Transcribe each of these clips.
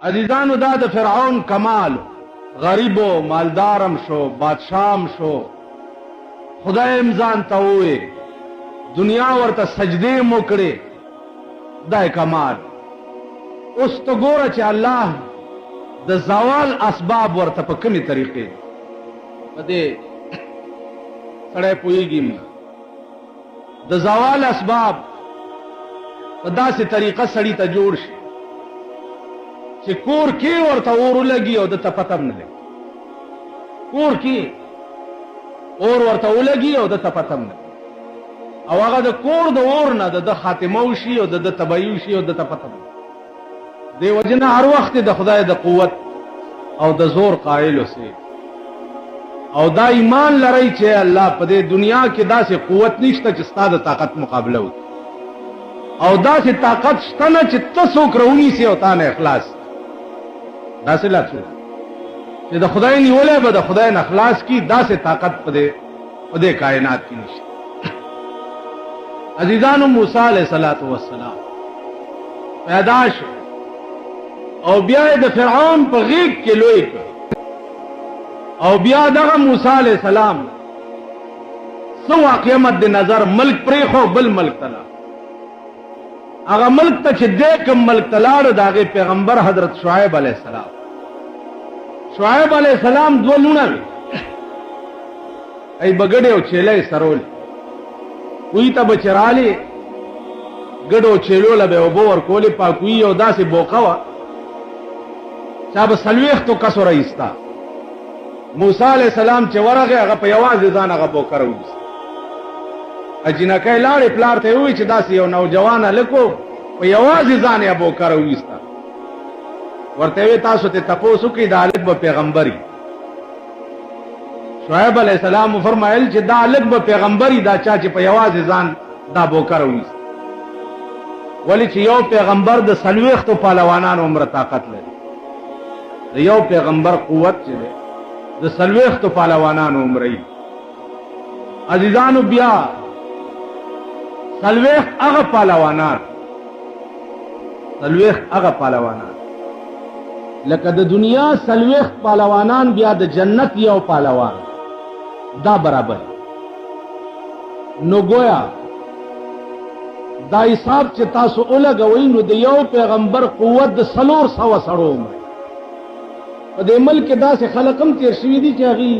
عزیزانو دا د فرعون کمال، غریبو مالدارم شو، بادشاہم شو، خدای امزان ته ووی، دنیا ورته سجدې مو کړې، دا کمال. اوس ته ګوره چې الله د زوال اسباب ورته په کومې طریقې په دې سړی پوهېږي نه. د زوال اسباب په داسې طریقه سړي ته جوړ شي چې کور کې ورته اور ولګي او د ته پته نه لګي. کور کې اور ورته ولګي او د ته پته نه لګي، او هغه د کور د اور نه د خاتمه وشي او د تباهي وشي او د ته پته نه. دې وجه نه هر وخت د خدای د قوت او د زور قائل اوسئ، او دا ایمان لرئ چې الله په دې دنیا کې داسې قوت نشته چې ستا د طاقت مقابله وکړي، او داسې طاقت شته نه چې ته څوک راونیسي او تا نه اخلاص. داسې لا څوک چې د خدای نیولی به د خدای نه خلاص کي، داسې طاقت په دې کائنات کې نشته. عزیزانو، موسی علیه السلام پیدا شو او بیا د فرعون په غیږ کې لوی کړ، او بیا دغه موسی علیه السلام څه واقعه مد نظر ملک پرېښو، بل ملک ته لاړ. هغه ملک ته چې دی کوم ملک ته لاړ، د هغې پیغمبر حضرت شعیب علیه السلام. شعیب علیه السلام دوه لوڼه وې، ای به ګډې او چیله یې سرولې. کوی ته به چې رالې، ګډو چیلو له به اوبه ورکولې، پاکوي او داسې بوقه وه چا به 40 کسو رایستا. موسی علیه السلام چې ورغی، هغه په یوازې ځان هغه بوکه راویسته. اجینکۍ لاړې پلار ته یې ووایي چې داسې یو نوجوان هلک و، په یوازې ځان یې بوکه راویسته. ورته یې ووایي تاسو ته تپوس وکړئ دا هلک به پیغمبر وي. شعیب علیه السلام وفرمایل چې دا هلک به پیغمبر وي، دا چا چې په یوازې ځان دا بوکه راویسته. ولې چې یو پیغمبر د 40 پهلوانانو عمره طاقت لري، د یو پیغمبر قوت چې دی د 40 پهلوانانو عمره وي. عزیزانو، بیا 40 هغه پهلوانان، 40 هغه پهلوانان لکه د دنیا 40 پهلوانان بیا د جنت یو پهلوان، دا برابر. نو گویا دا حساب چې تاسو ولګوئ، نو د یو پیغمبر قوت د 400 سړو عمر. په دې ملک کې داسې خلک هم تېر شوي دي چې هغوی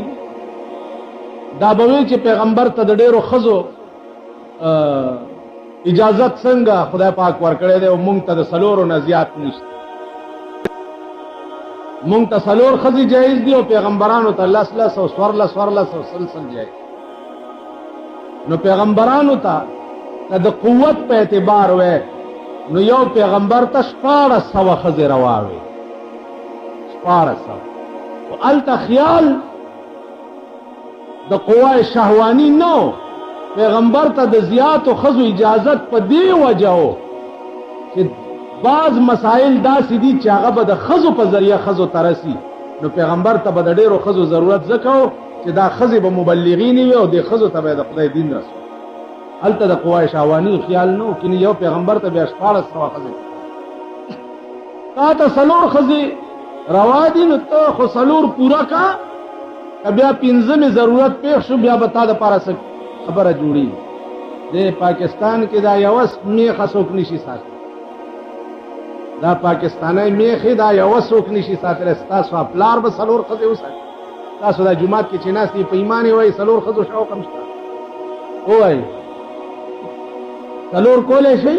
دا به وایي چې پیغمبر ته د ډېرو ښځو اجازت څنګه خدای پاک ورکړی دی، او مونږ ته د 4 نه زیات نشته. مونږ ته 4 ښځې جایز دي او پیغمبرانو ته 10 او 14 سلسل جایز. نو پیغمبرانو ته که د قوت په اعتبار وی، نو یو پیغمبر ته 1400 ښځې روا وي. 1400. او هلته خیال د قوای شهوانی نو، پیغمبر ته د زیاتو ښځو اجازت په دې وجه و چې بعض مسائل داسې دي چې هغه به د ښځو په ذریعه ښځو ته رسي. نو پیغمبر ته به د ډېرو ښځو ضرورت ځکه و چې دا ښځې به مبلغین وي او د ښځو ته به د خدای دین رسو. هلته د قوای شهوانی خیال نه و، کني یو پیغمبر ته بیا 1400 ښځې. تا ته 4 ښځې روا دي، نو ته خو 4 پوره کا، که بیا 5مې ضرورت پیښ شو، بیا به تا دپاره څه خبره جوړېږي. د پاکستان کې دا یوه میخه څوک نشي ساتلی، دا پاکستانی میخې دا یوه څوک نشي ساتلی. ستاسو پلار به 4 ښځې وساتي. تاسو دا جومات کې چې ناست یې په ایمان یې وایي 4 ښځو شوق هم شته، ووایي 4 کولی شئ،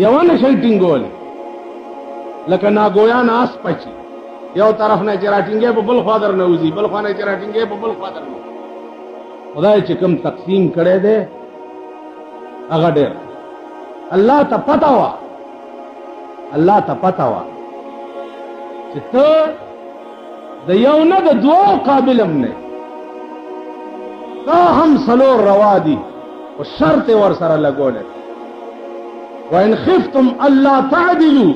یوه نه شئ ټینګولی. لکه ناګویان آس پچي، یو طرف نه چې راټینګې په بل خوا در نه وځي، بل خوا نه چې راټینګې په بل خوا در نه وځي. خدای چې کوم تقسیم کړی دی هغه ډېر. الله ته پته وه، الله ته پته وه چې ته د یو نه د 2 قابل هم نه، تا هم 4 روا دي، او شرط ور سره لګولی. وان خفتم الله تعدلوا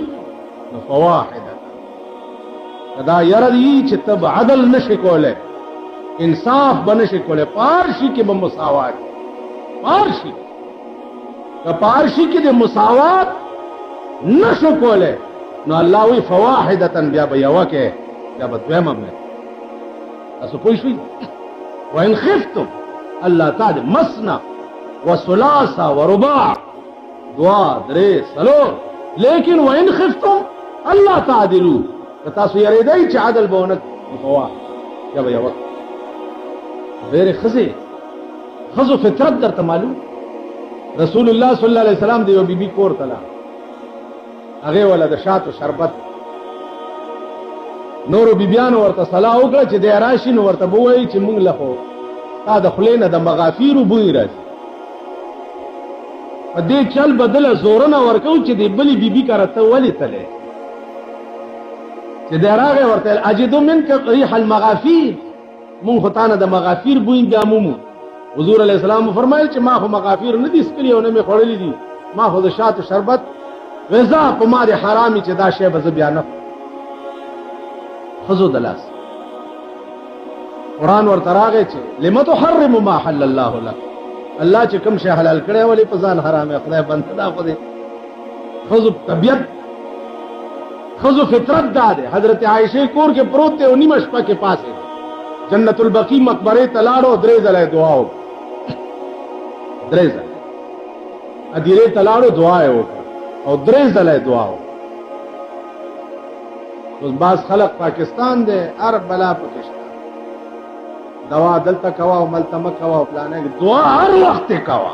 فواحده. دا یره دی چې ته عدل نشي کولی، انصاف به نشي کولی، پارشي کې به مساوات، پارشي که پارشي کې د مساوات نشو کولی، نو الله وی فواحدتن بیا به یوه کې بیا به دویمه مې تاسو پوه شوئ وان خفتم الله تعالی مسنا وثلاثا ورباع دعا درې څلور لیکن وان خفتم الله تعدلوا که تاسو یریدئ چې عدل به ونه فواحد یا به یوه ډېرې ښځو فطرت درته معلوم رسول الله صلی الله علیه وسلم د یو بیبي کور ته لاړ هغې وله د شاتو شربت نورو بیبیانو ورته صلاح وکړه چې دی راشي نو ورته به ووایي چې موږ له خو تا د خولې نه د مغافیرو بوی راځي په دې چل به دله زورونه ورکوو چې د بلې بیبي کره ته ولې تلی چې دی راغی ورته اجدو منک ریح المغافیر مونږ خو تا نه د مغافیر بوی بیا مومو حضور علیه السلام فرمایل چې ما خو مغافیر نه دي څکلي او نه مې خوړلي دي ما خو د شاتو شربت غذا په ما د حرامي چې دا شی به زه بیا نه ښځو د لاس قرآن ورته راغی چې لم تحرم ما حل الله لك الله چې کوم شی حلال کړی ولې په ځان حرام خدای بنده دا خو دې ښځو طبیعت ښځو فطرت دا دی حضرت عایشې کور کې پروت دی او نیمه شپه کې پاسې جنت البقی مقبره ته لاړو درې ځله دعا وکړه درې ځله ادیرې ته لاړو دعا یې وکړه او درې ځله دعا وکړه اوس بعض خلق پاکستان دی هر بلا پکې شته دوا دلته کوه او ملته مه کوه او پلانې دعا هر وخت یې کوه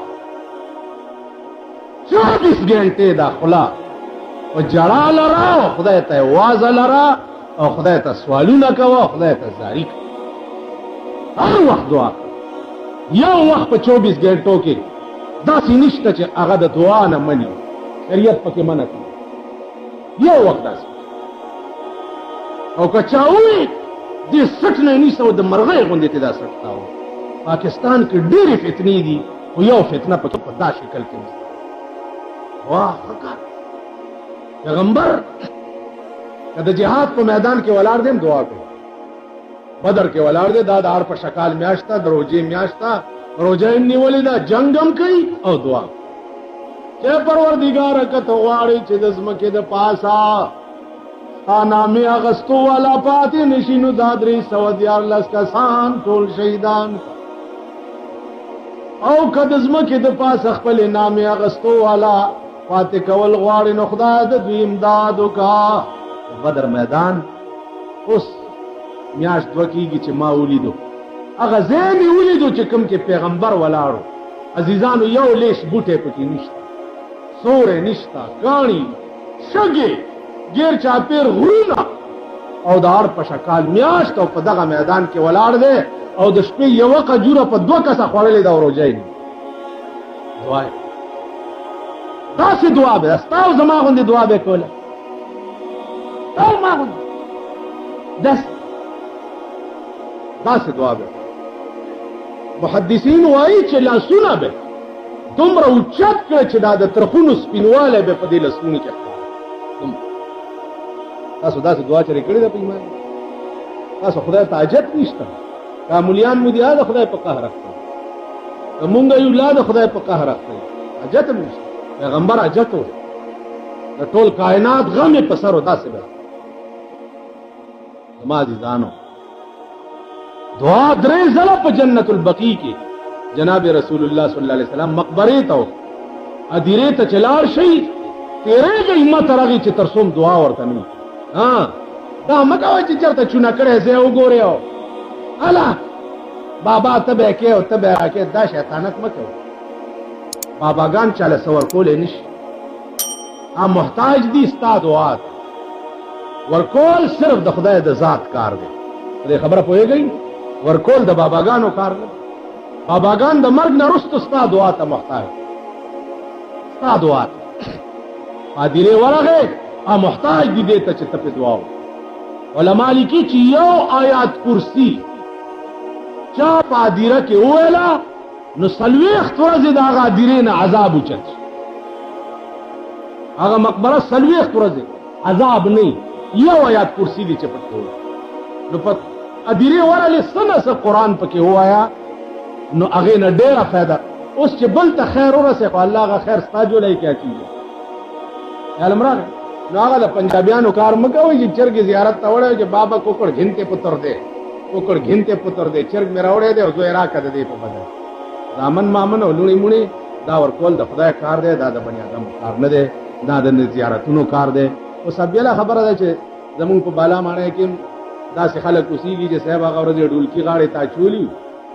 24 ګنټې دا خلا او جړا لره او خدای ته وازه لره او خدای ته سوالونه کوه او خدای ته زاری کوه هر وخت دعا یو وخت په 24 ګنټو کې داسې نشته چې هغه د دعا نه مني شریعت پکې منع کوي یو وخت داسې او که چا ووایي دې سټ نه نیسه او د مرغۍ غوندې ته دا سټ تاوه پاکستان کې ډېرې فتنې دي خو یو فتنه پکې په دا شکل کې نشته واه فکر پیغمبر که د جهاد په میدان کې ولاړ دی دعا کوي بدر کې ولاړ دی دا د هر په شکال میاشت ده د روژې میاشت ده روژه یې نیولې ده جنګ هم کوي او دعا چې پروردګاره که ته غواړې چې د ځمکې د پاسه ستا نامې اخیستو والا پاتې نشي نو دا 314 کسان ټول شهیدان او که د ځمکې د پاسه خپلې نامې اخیستو والا پاتې کول غواړې نو خدای د دوی امداد وکړه بدر میدان اوس میاشت دوه کېږي چې ما ولیدو هغه ځای مې ولیدو چې کوم کې پیغمبر ولاړو عزیزانو یو لیش بوټی پکې نشته سوری نشته کاڼي شګې ګیر چاپیر غرونه او د هر په شکال میاشت او په دغه میدان کې ولاړ دی او د شپې یوه قجوره په 2 کسه خوړلې ده او روژه یې دعا یې داسې دعا به ستا او زما غوندې دعا به یې کوله ستا او ما غوندې داسې دعا به محدثین وایي چې لاسونه به دومره اوچت کړه چې دا د ترخونو سپینوالی به په دې لاسونو کې تاسو داسې دعا چرې کړې ده په ایمان تاسو خدای ته حاجت نشته که مولیان مو دي د خدای په قهر اخته که مونږ یو لا د خدای په قهر اخته حاجت هم نشته پیغمبر حاجت و د ټول کائنات غم یې په سر و داسې به زما عزیزانو دعا 3 ځله په جنت البقی کې جناب رسول الله صلی الله علیه وسلم مقبره ته ادیرې ته چلار شي تیرېږئ مه تر هغې چې تر څو دعا ورته نه دا مه کوئ چې چېرته چونه کړی ځای وګورې او هله بابا ته به یې کې او ته به یې راکې دا شیطانت مه کوئ باباګان چاله څه ورکولی نه شي محتاج دي ستا دعا ته ورکول صرف د خدای د ذات کار دی په دې خبره پوهېږئ ورکول د باباګانو کار نه باباګان د مرګ نه وروسته ستا دعا ته محتاج ستا دعا ته پادیرې ورغې محتاج دي دې ته چې ته پې دعا وکړې علما لیکي چې یو آیات کرسي چا په هدیره کې وویله نو 40 ورځې د هغه هدیرې نه عذاب اوچت شي هغه مقبره 40 ورځې عذاب نه یو آیات کرسي دی چې پټ وویل نو په هدیرې ورغلې څه نه څه قرآن پکې ووایه نو هغې نه ډېره فایده اوس چې بل ته خیر ورسې خو الله هغه خیر ستا جولی کیا کېږي خیال م راغی نو هغه د پنجابیانو کار مکوي چې چرګ زیارت ته وړي چې بابا کوکړ غنته پتر دے کوکړ غنته پتر دے چرګ میرا وړي دے او زه راکړه دې په بدل ځامن مامن او لونی مونی دا ورکول د خدای کار دی دا د بنی آدم کار نه دی دا د زیارتونو کار دی او سبیله خبره ده چې زمون په بالا مانه کې داسې خلک اوسېږي چې صاحب هغه ورځ ډولکی غاړې تا چولی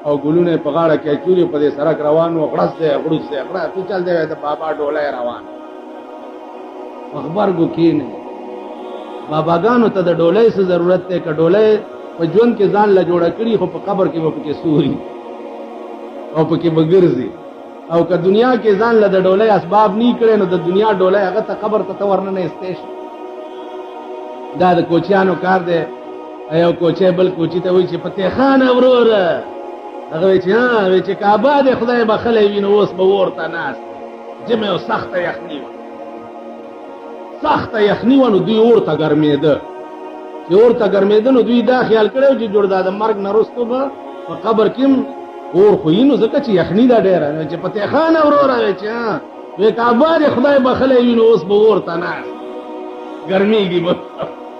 او ګلونه په غاړه کې چولی په دې سړک روان و غړس دی غړس دی غړا ته چل دی د بابا ډولای روان خبر گو کې نه باباګانو ته د ډولای څه ضرورت دی که ډولای په ژوند کې ځان له جوړه کړي خو په قبر کې به پکې سوري او پکې بګرځي او که دنیا کې ځان له د ډولای اسباب نه کړي نو د دنیا ډولای هغه ته قبر ته ورنه نه استېش دا د کوچیانو کار دی ایو کوچه بل کوچی ته وای چې پته خان اورور هغه وای چې ها وای چې کعبه د خدای بخلې وینو اوس به ورته ناس جمع او سخت یخنی و سخت یخنی و نو دوی ورته ګرمېده چې ورته ګرمېده نو دوی دا خیال کړو چې جوړ د مرګ نه وروسته به په قبر کې اور خو یې نو ځکه چې یخنی دا ډېره چې پته خان اورور وای چې ها وای کعبه د خدای بخلې وینو اوس به ورته ناس ګرمېږي به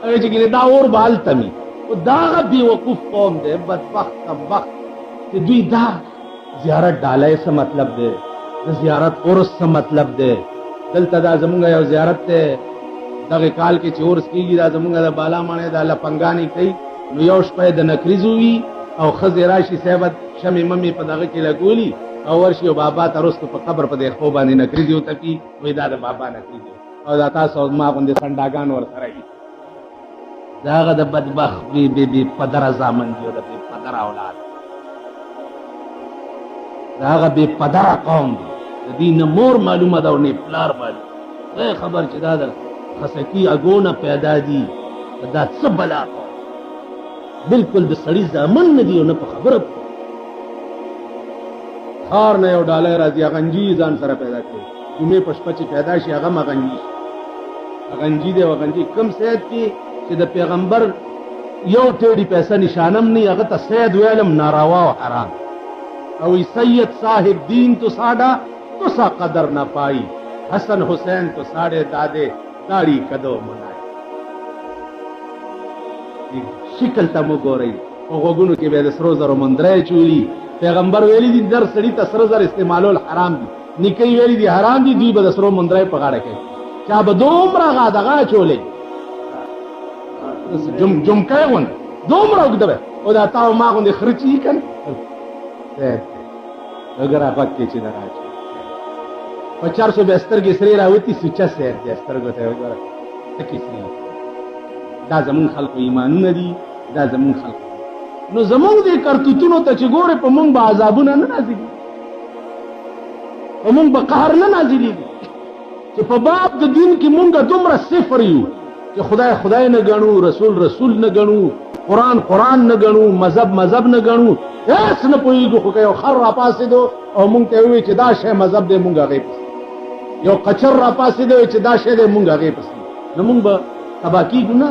وای چې دا اور بال تمی دا بی وقوف قوم دے بدبخت وقت کہ دوی دا زیارت ڈالے سے مطلب دے زیارت عرس سے مطلب دے دلتا دا زمونگا یو زیارت دے دغه کال کې چې عرس کیږي دا زمونگا دا بالا مانه دا لپنګانی کوي نو یو شپه د نکریزوي او خزی راشي صاحب شمې ممي په دغه کې لګولي او ورشي او بابا ترسته په قبر په دې خو باندې نکریزو تکي وې دا د بابا نکریزو او دا تاسو ما باندې سنداګان ور سره داغه د بدبخ بی پدر زامن دی د بی پدر اولاد داغه بی پدر قوم دی د دین مور معلومه دا نه پلار باندې خبر چې دا د خسکی اگونه پیدا دي دا څه بلا بالکل د سړی زامن نه دی نه په خبره خار نه یو ډالر راځي غنجی ځان سره پیدا کړي کومه پشپچ پیدا شي هغه مغنجی غنجی دی وغنجی کم سید کی چې د پیغمبر یو ټیډي پیسې نشانم نه هغه ته سید ویلم ناروا او حرام او سید صاحب دین تو ساډا تو سا قدر نہ پائی حسن حسین تو ساڑے دادے داڑھی کدو منائے شکل تا مو ګورئ او غوګونو کې به د سرو زرو مندرې چولی پیغمبر ویلي دي در سړی ته سرو زر استعمالول حرام دي نکي ویلي دي حرام دي دوی به د سرو مندرې په غاړه کې چا به دومره غادغه چولې جم کایون دومره وګدبه او دا تاو ما غوندې خرچي کن اگر هغه کې چې راځي په 472 کې سری راوتی سوچا سیر دي سترګو ته وګوره تکي سری دا زمون خلق ایمان نه دي دا زمون خلق نو زمون دې کرتوتونو ته چې ګوره په مونږ به عذابونه نه نازلي په مونږ به قهر نه نازلي چې په باب د دین کې مونږ دومره صفر یو چې خدای نه غنو رسول نه غنو قرآن نه غنو مذهب نه غنو هیڅ نه پوهیږو خو یو خر را پاسې دو او مونږ ته وی چې دا شی مذهب دې مونږ غیب یو قچر را پاسې دو چې دا شی دې مونږ غیب نو مونږ به تبا کیږو نه